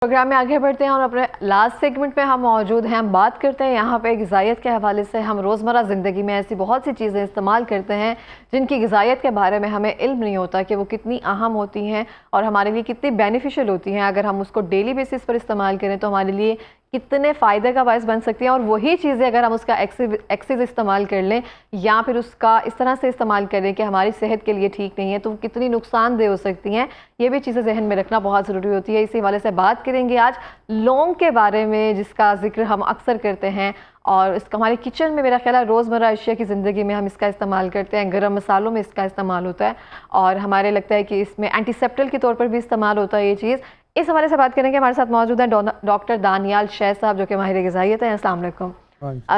Programme में आगे बढ़ते हैं और अपने लास्ट सेगमेंट में हम मौजूद हैं। हम बात करते हैं यहाँ पे ग़िज़ाइयत के हवाले से। हम रोज़मर्रा ज़िंदगी में ऐसी बहुत सी चीज़ें इस्तेमाल करते हैं जिनकी ग़िज़ाइयत के बारे में हमें इल्म नहीं होता कि वो कितनी अहम होती हैं और हमारे लिए कितनी बेनिफिशियल होती हैं। अगर हम उसको डेली बेसिस पर इस्तेमाल करें तो हमारे लिए कितने फ़ायदे का बायस बन सकती हैं, और वही चीज़ें अगर हम उसका एक्सेस इस्तेमाल कर लें या फिर उसका इस तरह से इस्तेमाल करें कि हमारी सेहत के लिए ठीक नहीं है तो कितनी नुकसानदेह हो सकती हैं। ये भी चीज़ें जहन में रखना बहुत ज़रूरी होती है। इसी हवाले से बात करेंगे आज लौंग के बारे में, जिसका जिक्र हम अक्सर करते हैं और इसका हमारे किचन में, मेरा ख्याल है रोज़मर्रा अशिया की ज़िंदगी में हम इसका इस्तेमाल करते हैं। गरम मसालों में इसका इस्तेमाल होता है और हमारे लगता है कि इसमें एंटीसेप्टल के तौर पर भी इस्तेमाल होता है ये चीज़। इस हवाले से बात करेंगे। हमारे साथ मौजूद हैं डॉक्टर दानियाल शैख़ साहब, जो कि माहिर ग़िज़ाइयत हैं। अस्सलाम वालेकुम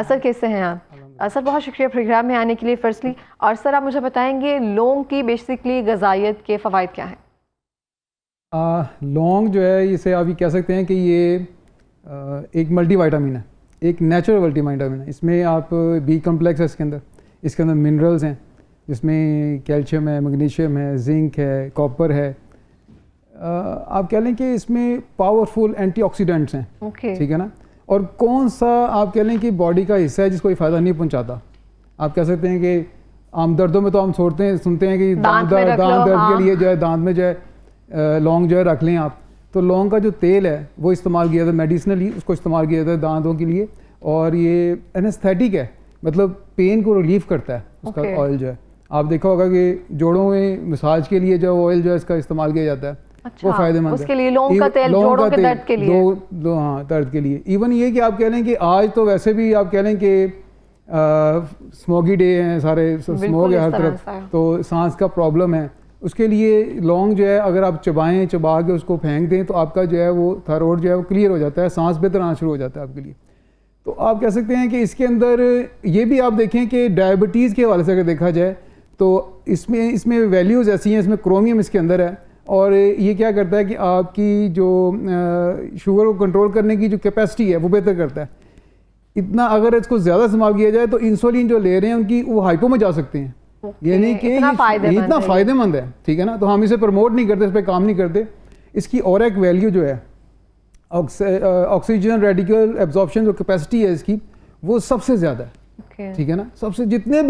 सर, कैसे हैं आप? सर बहुत शुक्रिया प्रोग्राम में आने के लिए फ़र्स्टली। और सर आप मुझे बताएंगे लौंग की बेसिकली ग़िज़ाइयत के फ़वाइद क्या हैं? लौंग जो है, इसे आप ये कह सकते हैं कि ये एक मल्टीविटामिन है, एक नेचुरल मल्टीविटामिन है। इसमें आप बी कम्प्लेक्स है इसके अंदर मिनरल्स हैं, जिसमें कैल्शियम है, मैग्नीशियम है, जिंक है, कॉपर है। आप कह लें कि इसमें पावरफुल एंटीऑक्सीडेंट्स हैं। ठीक है ना। और कौन सा आप कह लें कि बॉडी का हिस्सा है जिसको कोई फ़ायदा नहीं पहुंचाता। आप कह सकते हैं कि आम दर्दों में तो हम सुनते हैं कि दांत दर्द के लिए जो है दांत में जो है लौंग जो है रख लें आप। तो लौंग का जो तेल है वो इस्तेमाल किया था मेडिसिनली, उसको इस्तेमाल किया जाता है दांतों के लिए। और ये एनेस्थेटिक है, मतलब पेन को रिलीफ करता है उसका ऑयल जो है। आप देखा होगा कि जोड़ों में मसाज के लिए जो ऑयल जो है इसका इस्तेमाल किया जाता है। अच्छा, वो फायदेमंद उसके लिए लौंग का तेल जोड़ों के दर्द के लिए, हाँ दर्द के लिए। इवन ये कि आप कह लें कि आज तो वैसे भी आप कह लें कि स्मोगी डे हैं, सारे स्मोक है हर तरफ, तो सांस का प्रॉब्लम है। उसके लिए लौंग जो है अगर आप चबा के उसको फेंक दें तो आपका जो है वो थायराइड जो है वो क्लियर हो जाता है, सांस बेहतर आना शुरू हो जाता है आपके लिए। तो आप कह सकते हैं कि इसके अंदर ये भी आप देखें कि डायबिटीज़ के हवाले से अगर देखा जाए तो इसमें वैल्यूज़ ऐसी हैं, इसमें क्रोमियम इसके अंदर है। और ये क्या करता है कि आपकी जो शुगर को कंट्रोल करने की जो कैपेसिटी है वो बेहतर करता है। इतना अगर इसको ज़्यादा इस्तेमाल किया जाए तो इंसुलिन जो ले रहे हैं उनकी वो हाइपो में जा सकते हैं। यानी कि इतना फ़ायदेमंद है। ठीक है ना। तो हम इसे प्रमोट नहीं करते, इस पर काम नहीं करते। इसकी और एक वैल्यू जो है ऑक्सीजन रेडिकल एब्जॉर्प्शन जो कैपेसिटी है इसकी, वो सबसे ज़्यादा है। ठीक है ना। सबसे जितने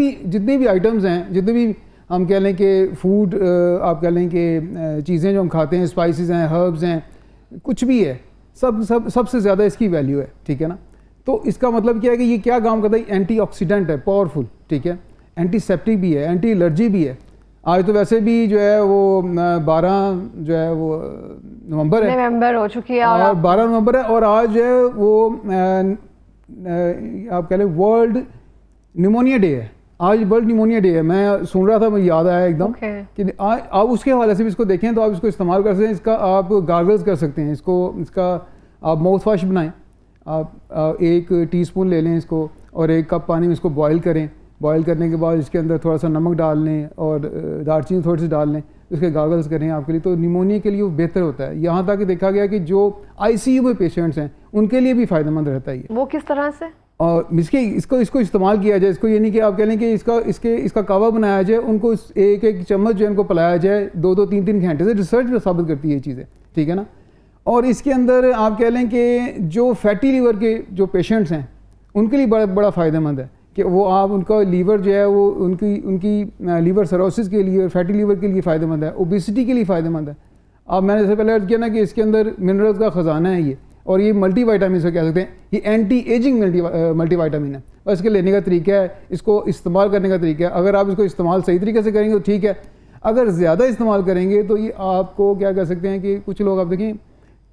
भी आइटम्स हैं, जितने भी हम कह लें कि फूड, आप कह लें कि चीज़ें जो हम खाते हैं, स्पाइसेस हैं, हर्ब्स हैं, कुछ भी है, सबसे ज़्यादा इसकी वैल्यू है। ठीक है ना। तो इसका मतलब क्या है कि ये क्या काम करता है? एंटीऑक्सीडेंट है, पावरफुल। ठीक है। एंटीसेप्टिक भी है, एंटी एलर्जी भी है। आज तो वैसे भी जो है वो 12 जो है वो नवंबर हो चुकी है और 12 नवंबर है। और आज जो है वो आप कह लें वर्ल्ड निमोनिया डे है। आज वर्ल्ड निमोनिया डे है। मैं सुन रहा था, मुझे याद आया एकदम कि आप उसके हवाले से भी इसको देखें तो आप इसको इस्तेमाल कर सकते हैं। इसका आप गार्गल्स कर सकते हैं, इसका आप माउथ वॉश बनाएं। आप 1 टीस्पून ले लें इसको और 1 कप पानी में इसको बॉयल करें। बॉयल करने के बाद इसके अंदर थोड़ा सा नमक डाल लें और दालचीनी थोड़ी सी डाल लें, उसके गार्गल्स करें आपके लिए। तो निमोनिया के लिए वो बेहतर होता है। यहाँ तक कि देखा गया कि जो ICU में पेशेंट्स हैं उनके लिए भी फ़ायदेमंद रहता है। वो किस तरह से? और इसको इस्तेमाल किया जाए। इसको ये नहीं कि आप कह लें कि इसका कावा बनाया जाए, उनको एक चम्मच जो है उनको पिलाया जाए 2-2, 3-3 घंटे से। रिसर्च में साबित करती है ये चीज़ें। ठीक है ना। और इसके अंदर आप कह लें कि जो फैटी लीवर के जो पेशेंट्स हैं उनके लिए बड़ा फ़ायदेमंद है कि वो आप उनका लीवर जो है वो उनकी लीवर सरोसिस के लिए और फैटी लीवर के लिए फ़ायदेमंद है, ओबेसिटी के लिए फ़ायदेमंद है। अब मैंने इससे पहले अर्ज़ किया ना कि इसके अंदर मिनरल्स का ख़जाना है ये, और ये मल्टीविटामिन से कह सकते हैं। ये एंटी एजिंग मल्टीविटामिन है। बस इसके लेने का तरीका है, इसको इस्तेमाल करने का तरीका है। अगर आप इसको इस्तेमाल सही तरीके से करेंगे तो ठीक है। अगर ज़्यादा इस्तेमाल करेंगे तो ये आपको क्या कह सकते हैं कि कुछ लोग आप देखें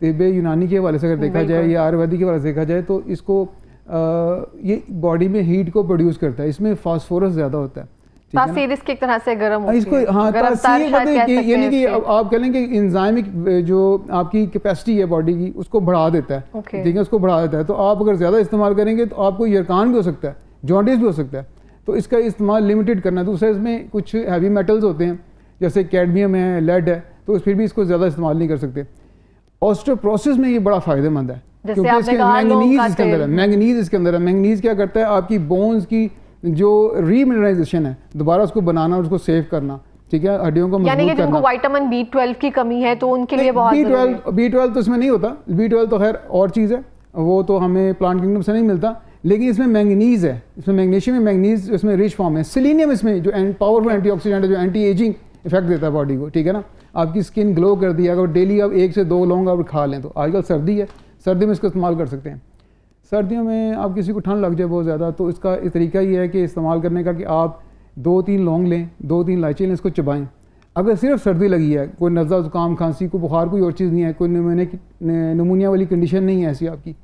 तिब्बे यूनानी के हवाले से अगर देखा जाए या आयुर्वेदिक के हवाले से देखा जाए तो इसको ये बॉडी में हीट को प्रोड्यूस करता है। इसमें फास्फोरस ज़्यादा होता है। तासीर इसकी एक तरह से गर्म होती है। इसको हाँ तासीर ये नहीं कि आप कह लें कि इंजाइमिक जो आपकी कैपेसिटी है बॉडी की उसको बढ़ा देता है। ठीक है, उसको बढ़ा देता है। तो आप अगर ज़्यादा इस्तेमाल करेंगे तो आपको यरकान भी हो सकता है, जॉन्डिस भी हो सकता है। तो इसका इस्तेमाल लिमिटेड करना है। दूसरा इसमें कुछ हैवी मेटल्स होते हैं जैसे कैडमियम है, लेड है, तो फिर भी इसको ज़्यादा इस्तेमाल नहीं कर सकते। ऑस्टियोपोरोसिस में ये बड़ा फ़ायदेमंद है क्योंकि इसके मैंगनीज इसके अंदर है। मैंगनीज क्या करता है? आपकी बोन्स की जो रीमिनरलाइजेशन है, दोबारा उसको बनाना और उसको सेव करना, ठीक है, हड्डियों को यानी कि मजबूत जिनको करना। विटामिन B12 की कमी है तो उनके लिए बहुत जरूरी है। B12 तो इसमें नहीं होता, B12 तो खैर और चीज़ है, वो तो हमें प्लांट किंगडम से नहीं मिलता, लेकिन इसमें मैंगनीज है, इसमें मैग्नीशियम में मैंगनीज इसमें रिच फॉर्म है, सेलेनियम इसमें जो पावरफुल एंटीऑक्सीडेंट है, जो एंटी एजिंग इफेक्ट देता है बॉडी को, ठीक है ना, आपकी स्किन ग्लो कर दी। अगर डेली आप 1 से 2 लौंग आप खा लें, तो आजकल सर्दी है, सर्दी में इसको इस्तेमाल कर सकते हैं। सर्दियों में आप किसी को ठंड लग जाए बहुत ज़्यादा, तो इसका इस तरीका ये है कि इस्तेमाल करने का कि आप 2-3 लौंग लें, 2-3 इलायची लें, इसको चबाएं। अगर सिर्फ सर्दी लगी है, कोई नज़ला ज़ुकाम खांसी को बुखार कोई और चीज़ नहीं है, कोई निमोनिया वाली कंडीशन नहीं है ऐसी आपकी,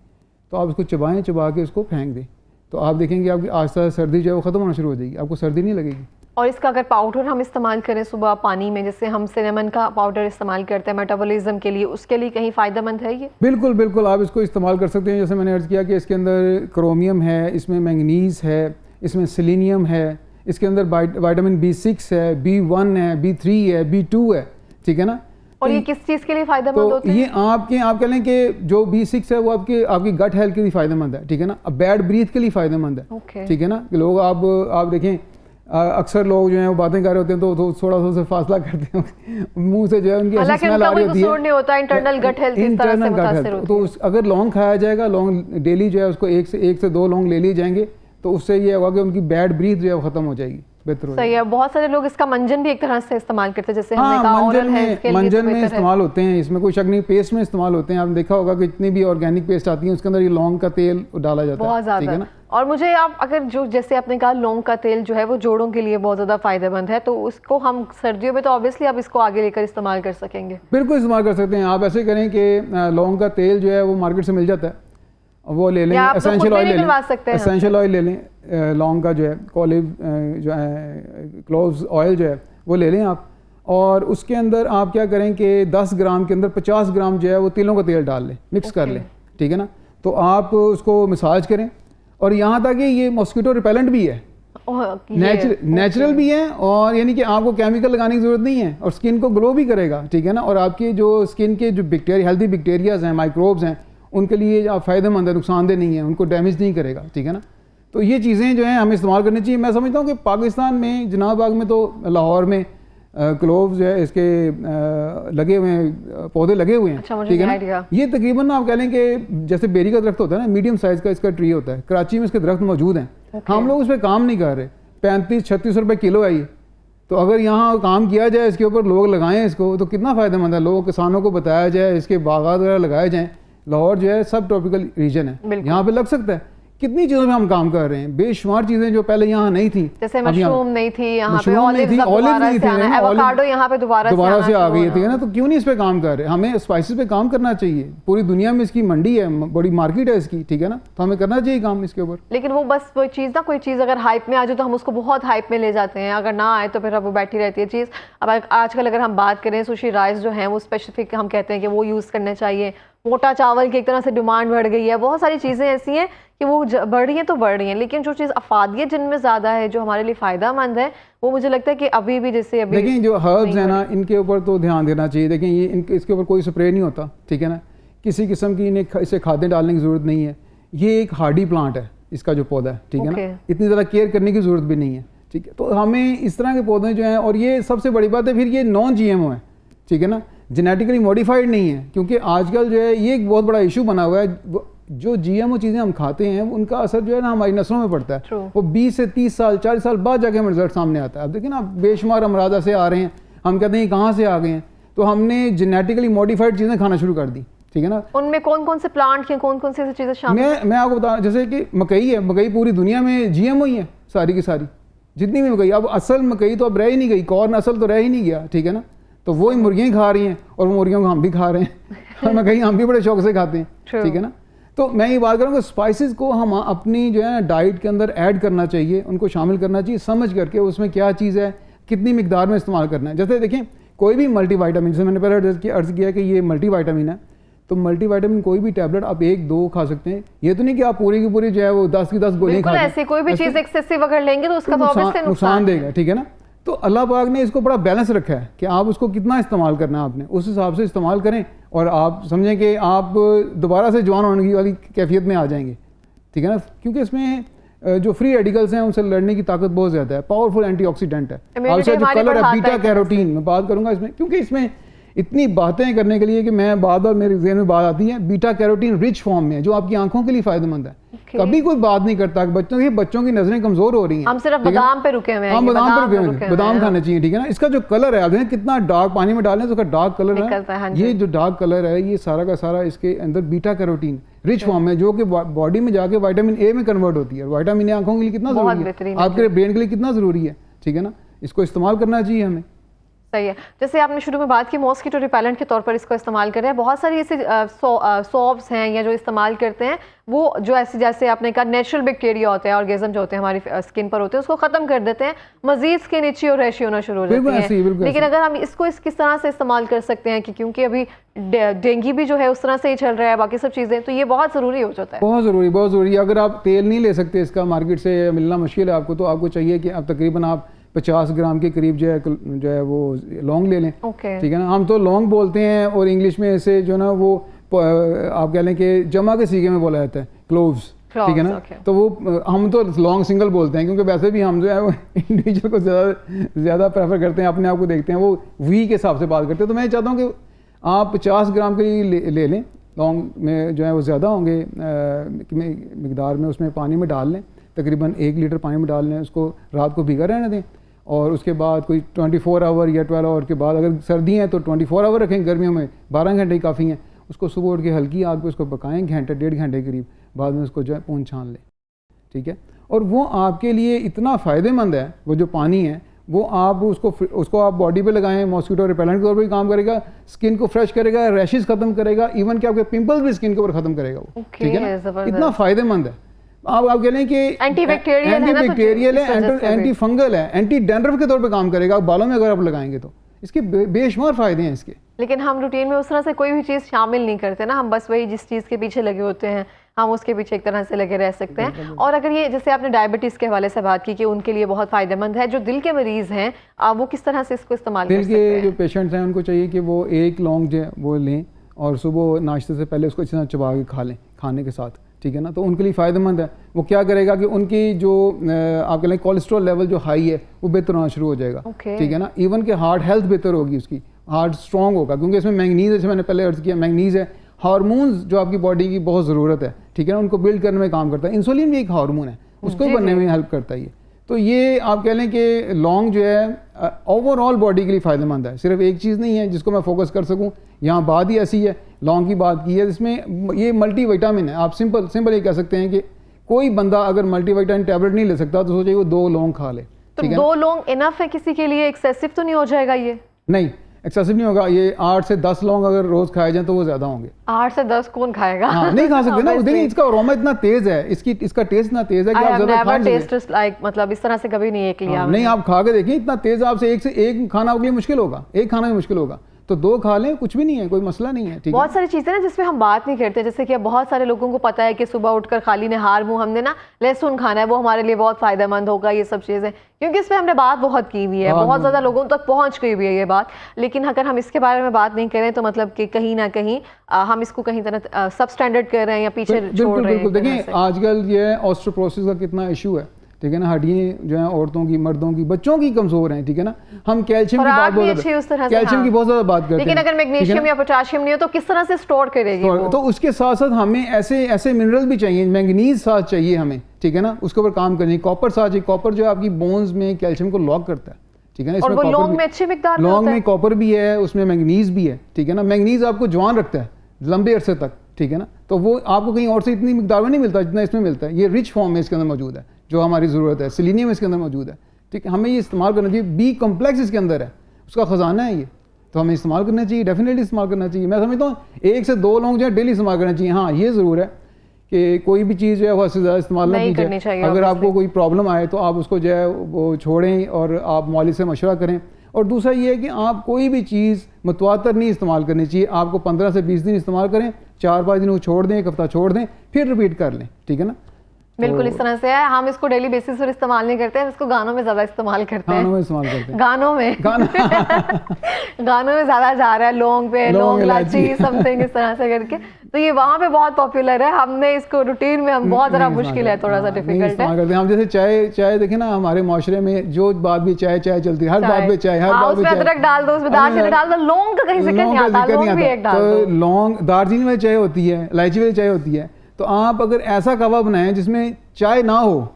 तो आप इसको चबाएं, चबा के उसको फेंक दें, तो आप देखेंगे आपकी आस्ता सर्दी जो है वो ख़त्म होना शुरू हो जाएगी, आपको सर्दी नहीं लगेगी। और इसका अगर पाउडर हम इस्तेमाल करें सुबह पानी में, जैसे हम सिनेमन का पाउडर इस्तेमाल करते हैं मेटाबॉलिज्म के लिए, उसके लिए कहीं फ़ायदेमंद है ये? बिल्कुल बिल्कुल, आप इसको इस्तेमाल कर सकते हैं। जैसे मैंने अर्ज़ किया कि इसके अंदर क्रोमियम है, इसमें मैंगनीज़ है, इसमें सेलेनियम है, इसके अंदर विटामिन B6 है, B1 है, B3 है, B2 है, ठीक है ना। और ये किस चीज़ के लिए फ़ायदेमंद तो होते हैं? ये आप कह लें कि जो B6 है वो आपकी गट हेल्थ के लिए फ़ायदेमंद है, ठीक है ना। अब बैड ब्रीथ के लिए फ़ायदेमंद है, Okay. ठीक है ना। कि लोग आप देखें, अक्सर लोग जो हैं वो बातें कर रहे होते हैं तो थोड़ा सा फासला करते हैं मुंह से, जो है उनकी ऐसी स्मेल आ रही होती है, नहीं होता, इंटरनल गट हेल्थ इस तरह से मुतासिर होती तो है। अगर लौंग खाया जाएगा, लौंग डेली जो है उसको 1 से 2 लौंग ले लिए जाएंगे, तो उससे ये होगा कि उनकी बैड ब्रीथ जो है वो ख़त्म हो जाएगी, बेहतर हो सही है। बहुत सारे लोग इसका मंजन भी एक तरह से इस्तेमाल करते हैं, जैसे हमने हाँ, कहा ओरल हेल्थ के लिए मंजन तो में बेहतर है। इस्तेमाल होते हैं, इसमें कोई शक नहीं, पेस्ट में इस्तेमाल होते हैं। आपने देखा होगा कि जितनी भी ऑर्गेनिक पेस्ट आती है उसके अंदर ये लौंग का तेल डाला जाता है, बहुत ठीक है ज़्यादा। ना। और मुझे आप अगर जो जैसे आपने कहा लौंग का तेल जो है वो जोड़ों के लिए बहुत ज़्यादा फ़ायदेमंद है, तो उसको हम सर्दियों में तो ऑब्वियसली आप इसको आगे लेकर इस्तेमाल कर सकेंगे। लेकिन इस्तेमाल कर सकते हैं। आप ऐसे करें कि लौंग का तेल जो है वो मार्केट से मिल जाता है, वो ले लें, एसेंशियल ऑयल ले लें, एसेंशियल ऑयल ले लें, लौंग का जो है जो है क्लोव्स ऑयल जो है वो ले लें आप, और उसके अंदर आप क्या करें कि 10 ग्राम के अंदर 50 ग्राम जो है वो तिलों का तेल डाल लें, मिक्स कर लें, ठीक है ना। तो आप उसको मसाज करें, और यहाँ तक कि ये मॉस्किटो रिपेलेंट भी है, नेचुरल भी है, और यानी कि आपको केमिकल लगाने की ज़रूरत नहीं है, और स्किन को ग्लो भी करेगा, ठीक है ना। और आपकी जो स्किन के जो बैक्टीरिया, हेल्दी बैक्टीरियाज हैं, माइक्रोब्स हैं, उनके लिए आप फ़ायदेमंद है, नुकसानदेह नहीं है, उनको डैमेज नहीं करेगा, ठीक है ना। तो ये चीज़ें जो हैं हमें इस्तेमाल करनी चाहिए। मैं समझता हूँ कि पाकिस्तान में, जनाब बाग में, तो लाहौर में क्लोव्स जो है इसके लगे हुए हैं, पौधे लगे हुए हैं, ठीक है ना। ये तकरीबन आप कह लें कि जैसे बेरी का दरख्त होता है ना, मीडियम साइज़ का इसका ट्री होता है, कराची में इसके दरख्त मौजूद हैं। हम लोग उस पर काम नहीं कर रहे, 35-36 रुपये किलो है ये। तो अगर यहाँ काम किया जाए इसके ऊपर, लोग लगाएं इसको, तो कितना फ़ायदेमंद है। लोगों किसानों को बताया जाए, इसके बागात वगैरह लगाए जाएँ। लाहौर जो है सब ट्रॉपिकल रीजन है, यहाँ पे लग सकता है। कितनी चीज़ों में हम काम कर रहे हैं, बेशुमार चीज़ें जो पहले यहाँ नहीं थी, जैसे मशरूम नहीं थी यहाँ पे, ऑलिव नहीं थी, एवोकाडो यहाँ पे दोबारा से आ गई है, ठीक है ना। तो क्यों नहीं इस पे काम कर रहे? हमें स्पाइसेस पे काम करना चाहिए। पूरी दुनिया में इसकी मंडी है, बड़ी मार्केट है इसकी, ठीक है ना। तो हमें करना चाहिए काम इसके ऊपर। लेकिन वो बस वो चीज़ ना, कोई चीज़ अगर हाइप में आ जाए तो हम उसको बहुत हाइप में ले जाते हैं, अगर ना आए तो फिर अब वो बैठी रहती है चीज़। अब आजकल अगर हम बात करें, सुशी राइस जो है वो स्पेसिफिक हम कहते हैं कि वो यूज़ करने चाहिए। मोटा चावल की एक तरह से डिमांड बढ़ गई है। बहुत सारी चीज़ें ऐसी हैं कि वो बढ़ रही हैं तो बढ़ रही हैं, लेकिन जो चीज़ अफादियत जिनमें ज़्यादा है, जो हमारे लिए फ़ायदेमंद है, वो मुझे लगता है कि अभी भी जैसे अभी देखिए जो हर्ब्स है ना, इनके ऊपर तो ध्यान देना चाहिए। देखिए ये इसके ऊपर कोई स्प्रे नहीं होता, ठीक है ना। किसी किस्म की इन्हें इसे खादें डालने की ज़रूरत नहीं है। ये एक हार्डी प्लांट है, इसका जो पौधा है, ठीक है ना। इतनी ज़्यादा केयर करने की ज़रूरत भी नहीं है, ठीक है। तो हमें इस तरह के पौधे जो हैं, और ये सबसे बड़ी बात है फिर ये नॉन GMO है, ठीक है ना, जेनेटिकली मॉडिफाइड नहीं है। क्योंकि आजकल जो है ये एक बहुत बड़ा इशू बना हुआ है, जो GMO चीज़ें हम खाते हैं उनका असर जो है ना हमारी नस्लों में पड़ता है। वो 20 से 30 साल 40 साल बाद जाके हमें रिजल्ट सामने आता है। अब देखिए ना, बेशुमार अमराज ऐसे आ रहे हैं, हम कहते हैं कहाँ से आ गए हैं। तो हमने जेनेटिकली मॉडिफाइड चीज़ें खाना शुरू कर दी, ठीक है ना। उनमें कौन कौन से प्लांट या कौन कौन से चीज़ें शामिल? मैं आपको बता, जैसे कि मकई है, मकई पूरी दुनिया में GMO ही है, सारी की सारी जितनी भी मकई। अब असल मकई तो अब रह ही नहीं गई, कॉर्न असल तो रह ही नहीं गया, ठीक है ना। तो वो ही मुर्गियाँ खा रही हैं, और वो मुर्गियों को हम भी खा रहे हैं, और मकई हम भी बड़े शौक से खाते हैं, ठीक है ना। तो मैं ये बात करूँगा, स्पाइसेस को हम अपनी जो है डाइट के अंदर ऐड करना चाहिए, उनको शामिल करना चाहिए, समझ करके उसमें क्या चीज़ है, कितनी मिकदार में इस्तेमाल करना है। जैसे देखें कोई भी मल्टीविटामिन, जैसे मैंने पहले अर्ज़ किया कि ये मल्टीविटामिन है, तो मल्टीविटामिन कोई भी टैबलेट आप 1-2 खा सकते हैं। ये तो नहीं कि आप पूरी की पूरी जो है वो 10 की 10 गोलियां खा ऐसे कोई भी चीज़ एक्सेसिव अगर लेंगे तो उसका तो नुकसान देगा, ठीक है ना। तो अल्लाह पाक ने इसको बड़ा बैलेंस रखा है कि आप उसको कितना इस्तेमाल करना है, आपने उस हिसाब से इस्तेमाल करें, और आप समझें कि आप दोबारा से जवान होने की वाली कैफियत में आ जाएंगे, ठीक है ना। क्योंकि इसमें जो फ्री रेडिकल्स हैं उनसे लड़ने की ताकत बहुत ज़्यादा है, पावरफुल एंटीऑक्सीडेंट है। Immunity और इसका जो हमारी कलर है बढ़ाता बीटा है कैरोटीन, मैं बात करूंगा इसमें, क्योंकि इसमें इतनी बातें करने के लिए कि मैं बार बार मेरे ज़हन में बात आती है। बीटा कैरोटीन रिच फॉर्म में है जो आपकी आंखों के लिए फ़ायदेमंद है। कभी कोई बात नहीं करता कि बच्चों की नजरें कमजोर हो रही हैं, हम सिर्फ बादाम पे रुके हुए हैं। हम बादाम पे रुके हुए हैं, बादाम खाने चाहिए, ठीक है ना। इसका जो कलर है आप देखें कितना डार्क, पानी में डालें तो उसका डार्क कलर है, ये जो डार्क कलर है ये सारा का सारा इसके अंदर बीटा कैरोटीन रिच फॉर्म में, जो कि बॉडी में जाके विटामिन ए में कन्वर्ट होती है। विटामिन ए आंखों के लिए कितना जरूरी है, आपके ब्रेन के लिए कितना जरूरी है, ठीक है ना। इसको इस्तेमाल करना चाहिए हमें। सही है। जैसे आपने शुरू में बात की मॉस्किटो रिपेलेंट के तौर पर इसको इस्तेमाल कर रहे हैं, बहुत सारी ऐसे सॉप्स हैं या जो इस्तेमाल करते हैं वो जो ऐसे जैसे आपने कहा नेचुरल बैक्टीरिया होते हैं, ऑर्गेजम जो होते हैं हमारी स्किन पर होते हैं उसको खत्म कर देते हैं, मजीद स्किन इची और रैशी होना शुरू हो जाती है। लेकिन अगर हम इसको किस तरह से इस्तेमाल कर सकते हैं कि क्योंकि अभी डेंगू भी जो है उस तरह से ही चल रहा है, बाकी सब चीज़ें, तो ये बहुत ज़रूरी हो जाता है। बहुत ज़रूरी। अगर आप तेल नहीं ले सकते, इसका मार्केट से मिलना मुश्किल है आपको, तो आपको चाहिए कि आप तकरीबन आप 50 ग्राम के करीब जो है वो लौंग ले लें, ठीक है ना। हम तो लौंग बोलते हैं और इंग्लिश में इसे जो ना वो आप कह लें कि जमा के सीखे में बोला जाता है क्लोव्स, ठीक है ना। तो वो हम तो लॉन्ग सिंगल बोलते हैं, क्योंकि वैसे भी हम जो है वो इंडिविजुअल को ज़्यादा प्रेफर करते हैं, अपने आप को देखते हैं, वो वी के हिसाब से बात करते हैं। तो मैं चाहता हूँ कि आप 50 ग्राम के ले लें, लौंग में जो है वो ज़्यादा होंगे मिकदार में, उसमें पानी में डाल लें, तकरीबन 1 लीटर पानी में डाल लें, उसको रात को भिगा रहने दें, और उसके बाद कोई 24 आवर या 12 आवर के बाद, अगर सर्दी है तो 24 आवर रखें, गर्मियों में 12 घंटे ही काफ़ी हैं। उसको सुबह उठ के हल्की आग पे उसको पकाएं, घंटे 1.5 घंटे करीब, बाद में उसको जो है पूंछ छान लें, ठीक है। और वो आपके लिए इतना फ़ायदेमंद है, वो जो पानी है वो आप उसको आप बॉडी पे लगाएं, मॉस्किटो रिपेलेंट के तौर पर काम करेगा, स्किन को फ्रेश करेगा, रैशेस ख़त्म करेगा, इवन कि आपके पिंपल्स भी स्किन के ऊपर ख़त्म करेगा वो, ठीक है ना। इतना फ़ायदेमंद है। आप कह लें कि एंटी बैक्टीरियल है, एंटी फंगल है, एंटी डैंड्रफ के तौर पे काम करेगा बालों में अगर आप लगाएंगे तो। इसके बेशुमार फ़ायदे हैं इसके। लेकिन हम रूटीन में उस तरह से कोई भी चीज़ शामिल नहीं करते ना, हम बस वही जिस चीज़ के पीछे लगे होते हैं हम उसके पीछे एक तरह से लगे रह सकते हैं। और अगर ये जैसे आपने डायबिटीज़ के हवाले से बात की कि उनके लिए बहुत फ़ायदेमंद है, जो दिल के मरीज़ हैं वो किस तरह से इसको इस्तेमाल कर सकते हैं? दिल के जो पेशेंट्स हैं उनको चाहिए कि वो 1 लौंग जो है वो लें और सुबह नाश्ते से पहले उसको अच्छी तरह चबा के खा लें खाने के साथ, ठीक है ना। तो उनके लिए फ़ायदेमंद है। वो क्या करेगा कि उनकी जो आप कह लें कोलेस्ट्रॉल लेवल जो हाई है वो बेहतर होना शुरू हो जाएगा, ठीक है ना। इवन के हार्ट हेल्थ बेहतर होगी, उसकी हार्ट स्ट्रॉन्ग होगा, क्योंकि इसमें मैंगनीज़, जैसे मैंने पहले अर्ज किया, मैंगनीज़ है। हार्मोन्स जो आपकी बॉडी की बहुत ज़रूरत है, ठीक है ना, उनको बिल्ड करने में काम करता है। इंसुलिन भी एक हार्मोन है, उसको बनने में हेल्प करता है ये। तो ये आप कह लें कि लौंग जो है ओवरऑल बॉडी के लिए फ़ायदेमंद है, सिर्फ एक चीज़ नहीं है जिसको मैं फोकस कर सकूं। यहाँ बात ही ऐसी है, लौंग की बात की है, जिसमें ये मल्टी विटामिन है। आप सिंपल ये कह सकते हैं कि कोई बंदा अगर मल्टी विटामिन टैबलेट नहीं ले सकता तो सोचिए वो 2 लौंग खा ले, तो 2 लौंग इनफ है किसी के लिए? एक्सेसिव तो नहीं हो जाएगा ये? नहीं, एक्सेसिव नहीं होगा। ये 8 से 10 लौंग अगर रोज खाए जाए तो वो ज्यादा होंगे। 8 से 10 कौन खाएगा? हाँ, नहीं खा सकते ना। देखिए इसका अरोमा इतना तेज है, इसका टेस्ट इतना तेज है कि आप ज्यादा खा नहीं सकते। मतलब इस तरह से कभी नहीं एक लिया। नहीं, आप खा के देखिए, इतना तेज आपसे एक खाना आपके लिए मुश्किल होगा, एक खाना भी मुश्किल होगा। तो 2 खा लें, कुछ भी नहीं है, कोई मसला नहीं है, ठीक है। बहुत सारी चीज़ें ना जिसपे हम बात नहीं करते, जैसे कि बहुत सारे लोगों को पता है कि सुबह उठकर खाली निहार मुंह हमने ना लहसुन खाना है, वो हमारे लिए बहुत फायदेमंद होगा, ये सब चीज़ें, क्योंकि इस पर हमने बात बहुत की हुई है, बहुत ज़्यादा लोगों तक पहुँच गई हुई है ये बात। लेकिन अगर हम इसके बारे में बात नहीं करें तो मतलब कि कहीं ना कहीं हम इसको कहीं तरह सब स्टैंडर्ड कर रहे हैं या पीछे छोड़ रहे हैं। देखिए आजकल ये ऑस्टियोपोरोसिस का कितना इशू है, ठीक है ना। हड्डियाँ जो है औरतों की, मर्दों की, बच्चों की कमजोर हैं, ठीक है ना। हम कैल्शियम की बात बहुत कैल्शियम की बहुत ज्यादा बात करते हैं, लेकिन अगर मैग्नीशियम या पोटेशियम नहीं हो तो किस तरह से स्टोर करेगी वो? तो उसके साथ साथ हमें ऐसे मिनरल भी चाहिए, मैंगनीज साथ चाहिए हमें, ठीक है ना। उसके ऊपर काम करनी, कॉपर साथ चाहिए। कॉपर जो है आपकी बोन्स में कैल्शियम को लॉक करता है, ठीक है ना। इसमें लौंग में अच्छी मिकदार में लौंग में कॉपर भी है, उसमें मैंगनीज भी है, ठीक है ना। मैंगनीज आपको जवान रखता है लंबे अरसे तक, ठीक है ना। तो वो आपको कहीं और से इतनी मिकदार में नहीं मिलता जितना इसमें मिलता है। ये रिच फॉर्म में इसके अंदर मौजूद है, जो हमारी ज़रूरत है। सेलेनियम इसके अंदर मौजूद है, ठीक है। हमें ये इस्तेमाल करना चाहिए। बी कॉम्प्लेक्स इसके अंदर है, उसका ख़जाना है ये, तो हमें इस्तेमाल करना चाहिए, डेफिनेटली इस्तेमाल करना चाहिए। मैं समझता हूँ 1 से 2 लौंग जो है डेली इस्तेमाल करना चाहिए। हाँ, ये ज़रूर है कि कोई भी चीज़ जो है वो ज़्यादा इस्तेमाल ना कीजिए। अगर आपको कोई प्रॉब्लम आए तो आप उसको जो है वो छोड़ें और आप मौलिक से मशवरा करें। और दूसरा ये है कि आप कोई भी चीज़ मुतवातर नहीं इस्तेमाल करनी चाहिए। आपको 15 से 20 दिन इस्तेमाल करें, 4-5 दिन वो छोड़ दें, 1 हफ्ता छोड़ दें, फिर रिपीट कर लें, ठीक है ना। बिल्कुल इस तरह से है। हम इसको डेली बेसिस पर इस्तेमाल नहीं करते हैं, इसको गानों में ज़्यादा इस्तेमाल करते हैं। गानों में इस्तेमाल करते हैं। गानों में गानों में ज़्यादा जा रहा है, लौंग पे, लौंग इलायची समथिंग इस तरह से करके, तो ये वहाँ पे बहुत पॉपुलर है। हमने इसको रूटीन में हम बहुत ज़रा मुश्किल है, थोड़ा सा डिफिकल्ट है। हम जैसे चाय देखें ना, हमारे माशरे में जो बात भी चाय चलती है, हर बात पे चाय, हर बात पे चाय। अदरक डाल दो, उसमें दालचीनी डाल दो, लौंग का कहीं जिक्र नहीं आता, लौंग भी एक डाल दो। तो लौंग, दालचीनी वाली चाय होती है, इलायची वाली चाय होती है। तो आप अगर ऐसा कहवा बनाएं जिसमें चाय ना हो,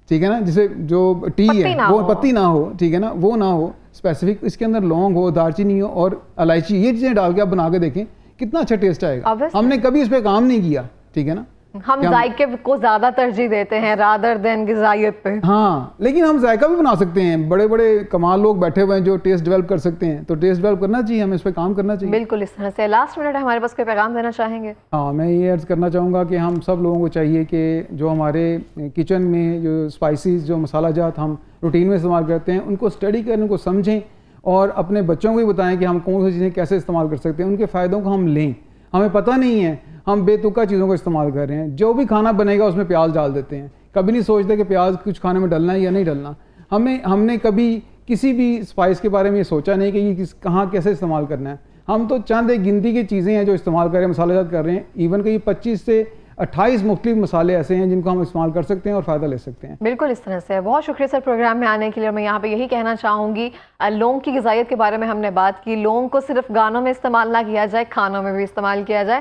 ठीक है ना, जिसे जो टी है वो पत्ती ना हो, ठीक है ना, वो ना हो, स्पेसिफिक इसके अंदर लौंग हो, दालचीनी हो और इलायची, ये चीज़ें डाल के आप बना के देखें कितना अच्छा टेस्ट आएगा। हमने कभी इस पर काम नहीं किया, ठीक है ना, हम जायके को ज्यादा तरजीह देते हैं रादर देन गिज़ाइयत पे। हाँ, लेकिन हम जायका भी बना सकते हैं। बड़े बड़े कमाल लोग बैठे हुए हैं जो टेस्ट डेवलप कर सकते हैं, तो टेस्ट डेवलप करना चाहिए, हमें इस पर काम करना चाहिए। बिल्कुल इस तरह से। लास्ट मिनट है हमारे पास, कोई पैगाम देना चाहेंगे? हाँ, मैं ये अर्ज़ करना चाहूँगा कि हम सब लोगों को चाहिए कि जो हमारे किचन में जो स्पाइसेस, जो मसाला जात हम रूटीन में इस्तेमाल करते हैं, उनको स्टडी करें, उनको समझें और अपने बच्चों को भी बताएं कि हम कौन सी चीज़ें कैसे इस्तेमाल कर सकते हैं, उनके फ़ायदों को हम लें। हमें पता नहीं है, हम बेतुका चीज़ों को इस्तेमाल कर रहे हैं। जो भी खाना बनेगा उसमें प्याज डाल देते हैं, कभी नहीं सोचते कि प्याज कुछ खाने में डलना है या नहीं डलना। हमने कभी किसी भी स्पाइस के बारे में ये सोचा नहीं कि ये कहाँ कैसे इस्तेमाल करना है। हम तो चंद एक गिनती की चीज़ें हैं जो इस्तेमाल कर रहे हैं, मसालेजात कर रहे हैं। इवन कि 25 से 28 मुख्तलिफ मसाले ऐसे हैं जिनको हम इस्तेमाल कर सकते हैं और फ़ायदा ले सकते हैं। बिल्कुल इस तरह से। बहुत शुक्रिया सर प्रोग्राम में आने के लिए। मैं यहाँ पे यही कहना चाहूँगी, लौंग की ग़िज़ाइयत के बारे में हमने बात की। लौंग को सिर्फ गानों में इस्तेमाल ना किया जाए, खानों में भी इस्तेमाल किया जाए।